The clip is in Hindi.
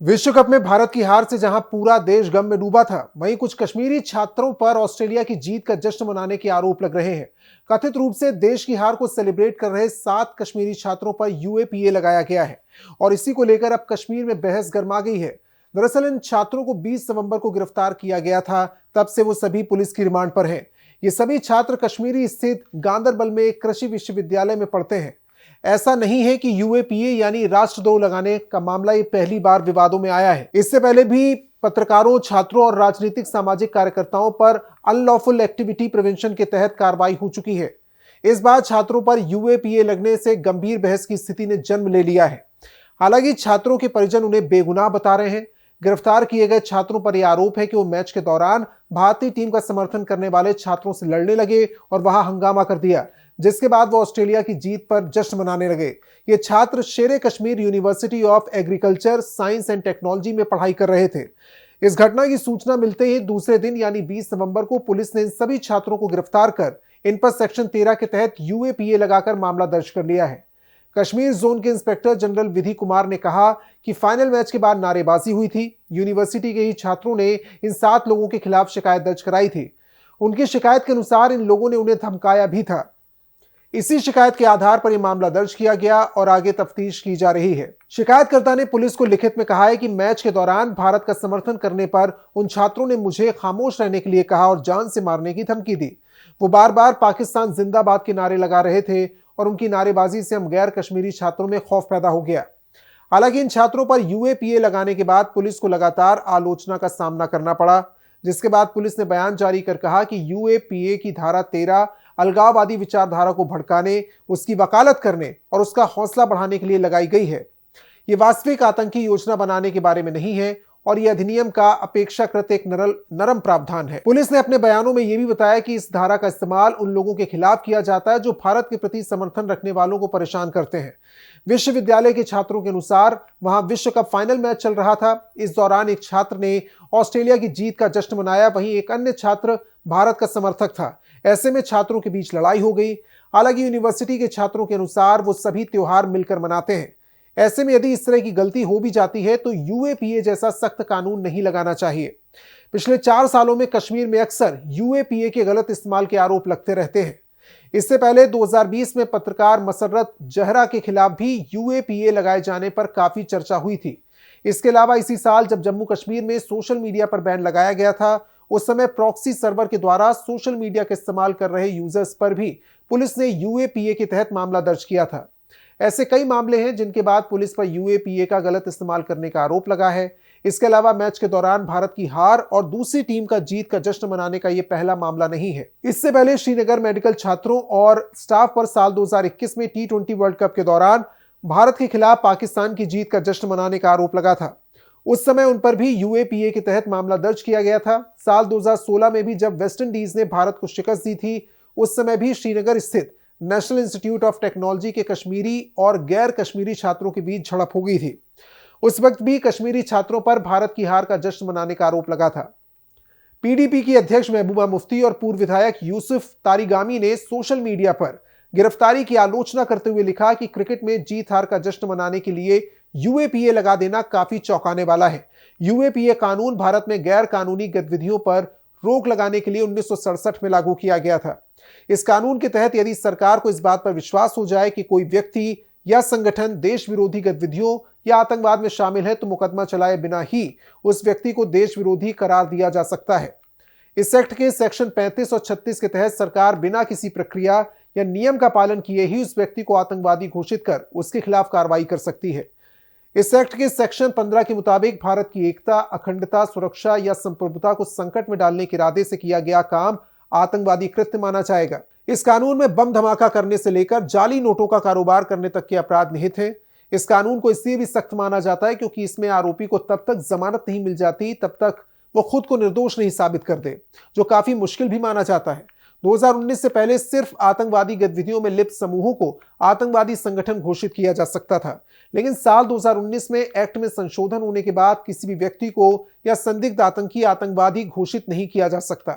विश्व कप में भारत की हार से जहां पूरा देश गम में डूबा था, वहीं कुछ कश्मीरी छात्रों पर ऑस्ट्रेलिया की जीत का जश्न मनाने के आरोप लग रहे हैं। कथित रूप से देश की हार को सेलिब्रेट कर रहे 7 कश्मीरी छात्रों पर यूएपीए लगाया गया है और इसी को लेकर अब कश्मीर में बहस गर्मा गई है। दरअसल इन छात्रों को 20 नवंबर को गिरफ्तार किया गया था, तब से वो सभी पुलिस की रिमांड पर हैं। ये सभी छात्र कश्मीरी स्थित गांदरबल में एक कृषि विश्वविद्यालय में पढ़ते हैं। ऐसा नहीं है कि यूएपीए यानी राष्ट्रद्रोह लगाने का मामला ये पहली बार विवादों में आया है। इससे पहले भी पत्रकारों, छात्रों और राजनीतिक सामाजिक कार्यकर्ताओं पर अनलॉफुल एक्टिविटी प्रिवेंशन के तहत कार्रवाई हो चुकी है। इस बार छात्रों पर यूएपीए लगने से गंभीर बहस की स्थिति ने जन्म ले लिया है। हालांकि छात्रों के परिजन उन्हें बेगुनाह बता रहे हैं। गिरफ्तार किए गए छात्रों पर यह आरोप है कि वो मैच के दौरान भारतीय टीम का समर्थन करने वाले छात्रों से लड़ने लगे और वहां हंगामा कर दिया, जिसके बाद वो ऑस्ट्रेलिया की जीत पर जश्न मनाने लगे। ये छात्र शेरे Kashmir university of agriculture science and technology में पढ़ाई कर रहे थे। इस घटना की सूचना मिलते ही दूसरे दिन यानी 20 नवंबर को पुलिस ने इन सभी छात्रों को गिरफ्तार कर इन पर सेक्शन 13 के तहत यूएपीए लगाकर मामला दर्ज कर लिया है। कश्मीर जोन के इंस्पेक्टर जनरल विधि कुमार ने कहा कि फाइनल मैच के बाद नारेबाजी हुई थी। यूनिवर्सिटी के ही छात्रों ने इन 7 लोगों के खिलाफ शिकायत दर्ज कराई थी। उनकी शिकायत के अनुसार इन लोगों ने उन्हें धमकाया भी था। इसी शिकायत के आधार पर यह मामला दर्ज किया गया और आगे तफ्तीश की जा रही है। शिकायतकर्ता ने पुलिस को लिखित में कहा है कि मैच के दौरान भारत का समर्थन करने पर उन छात्रों ने मुझे खामोश रहने के लिए कहा और जान से मारने की धमकी दी। वो बार बार पाकिस्तान जिंदाबाद के नारे लगा रहे थे और उनकी नारेबाजी से हम गैर कश्मीरी छात्रों में खौफ पैदा हो गया। हालांकि इन छात्रों पर यूएपीए लगाने के बाद पुलिस को लगातार आलोचना का सामना करना पड़ा, जिसके बाद पुलिस ने बयान जारी कर कहा कि यूएपीए की धारा 13 अलगाववादी विचारधारा को भड़काने, उसकी वकालत करने और उसका हौसला बढ़ाने के लिए लगाई गई है। ये वास्तविक आतंकी योजना बनाने के बारे में नहीं है और यह अधिनियम का अपेक्षाकृत एक नरम प्रावधान है। पुलिस ने अपने बयानों में यह भी बताया कि इस धारा का इस्तेमाल उन लोगों के खिलाफ किया जाता है जो भारत के प्रति समर्थन रखने वालों को परेशान करते हैं। विश्वविद्यालय के छात्रों के अनुसार वहां विश्व कप फाइनल मैच चल रहा था। इस दौरान एक छात्र ने ऑस्ट्रेलिया की जीत का जश्न मनाया, वहीं एक अन्य छात्र भारत का समर्थक था। ऐसे में छात्रों के बीच लड़ाई हो गई। हालांकि यूनिवर्सिटी के छात्रों के अनुसार वो सभी त्योहार मिलकर मनाते हैं। ऐसे में यदि इस तरह की गलती हो भी जाती है तो यूएपीए जैसा सख्त कानून नहीं लगाना चाहिए। पिछले 4 सालों में कश्मीर में अक्सर यूएपीए के गलत इस्तेमाल के आरोप लगते रहते हैं। इससे पहले 2020 में पत्रकार मसर्रत जहरा के खिलाफ भी यूएपीए लगाए जाने पर काफी चर्चा हुई थी। इसके अलावा इसी साल जब जम्मू कश्मीर में सोशल मीडिया पर बैन लगाया गया था, उस समय प्रॉक्सी सर्वर के द्वारा सोशल मीडिया का इस्तेमाल कर रहे यूजर्स पर भी पुलिस ने यूएपीए के तहत मामला दर्ज किया था। ऐसे कई मामले हैं जिनके बाद पुलिस पर यूएपीए का गलत इस्तेमाल करने का आरोप लगा है। इसके अलावा मैच के दौरान भारत की हार और दूसरी टीम का जीत का जश्न मनाने का यह पहला मामला नहीं है। इससे पहले श्रीनगर मेडिकल छात्रों और स्टाफ पर साल 2021 में T20 वर्ल्ड कप के दौरान भारत के खिलाफ पाकिस्तान की जीत का जश्न मनाने का आरोप लगा था। उस समय उन पर भी यूएपीए के तहत मामला दर्ज किया गया था। साल 2016 में भी जब वेस्टइंडीज ने भारत को शिकस्त दी थी, उस समय भी श्रीनगर स्थित नेशनल इंस्टीट्यूट ऑफ टेक्नोलॉजी के कश्मीरी और गैर कश्मीरी छात्रों के बीच झड़प हो गई थी। उस वक्त भी कश्मीरी छात्रों पर भारत की हार का जश्न मनाने का आरोप लगा था। पीडीपी की अध्यक्ष महबूबा मुफ्ती और पूर्व विधायक यूसुफ तारिगामी ने सोशल मीडिया पर गिरफ्तारी की आलोचना करते हुए लिखा कि क्रिकेट में जीत हार का जश्न मनाने के लिए यूएपीए लगा देना काफी चौंकाने वाला है। यूएपीए कानून भारत में गैर कानूनी गतिविधियों पर रोक लगाने के लिए 1967 में लागू किया गया था। इस कानून के तहत यदि सरकार को इस बात पर विश्वास हो जाए कि कोई व्यक्ति या संगठन देश विरोधी गतिविधियों या आतंकवाद में शामिल है, तो मुकदमा चलाए बिना ही उस व्यक्ति को देश विरोधी करार दिया जा सकता है। इस एक्ट के सेक्शन 35 और 36 के तहत सरकार बिना किसी प्रक्रिया या नियम का पालन किए ही उस व्यक्ति को आतंकवादी घोषित कर उसके खिलाफ कार्रवाई कर सकती है। इस एक्ट के सेक्शन 15 के मुताबिक भारत की एकता, अखंडता, सुरक्षा या संप्रभुता को संकट में डालने के इरादे से किया गया काम आतंकवादी कृत्य माना जाएगा। इस कानून में बम धमाका करने से लेकर जाली नोटों का कारोबार करने तक के अपराध निहित हैं। इस कानून को इसलिए भी सख्त माना जाता है क्योंकि इसमें आरोपी को तब तक जमानत नहीं मिल जाती तब तक वो खुद को निर्दोष नहीं साबित कर दे, जो काफी मुश्किल भी माना जाता है। 2019 से पहले सिर्फ आतंकवादी गतिविधियों में लिप्त समूहों को आतंकवादी संगठन घोषित किया जा सकता था, लेकिन साल 2019 में एक्ट में संशोधन होने के बाद किसी भी व्यक्ति को या संदिग्ध आतंकी आतंकवादी घोषित नहीं किया जा सकता।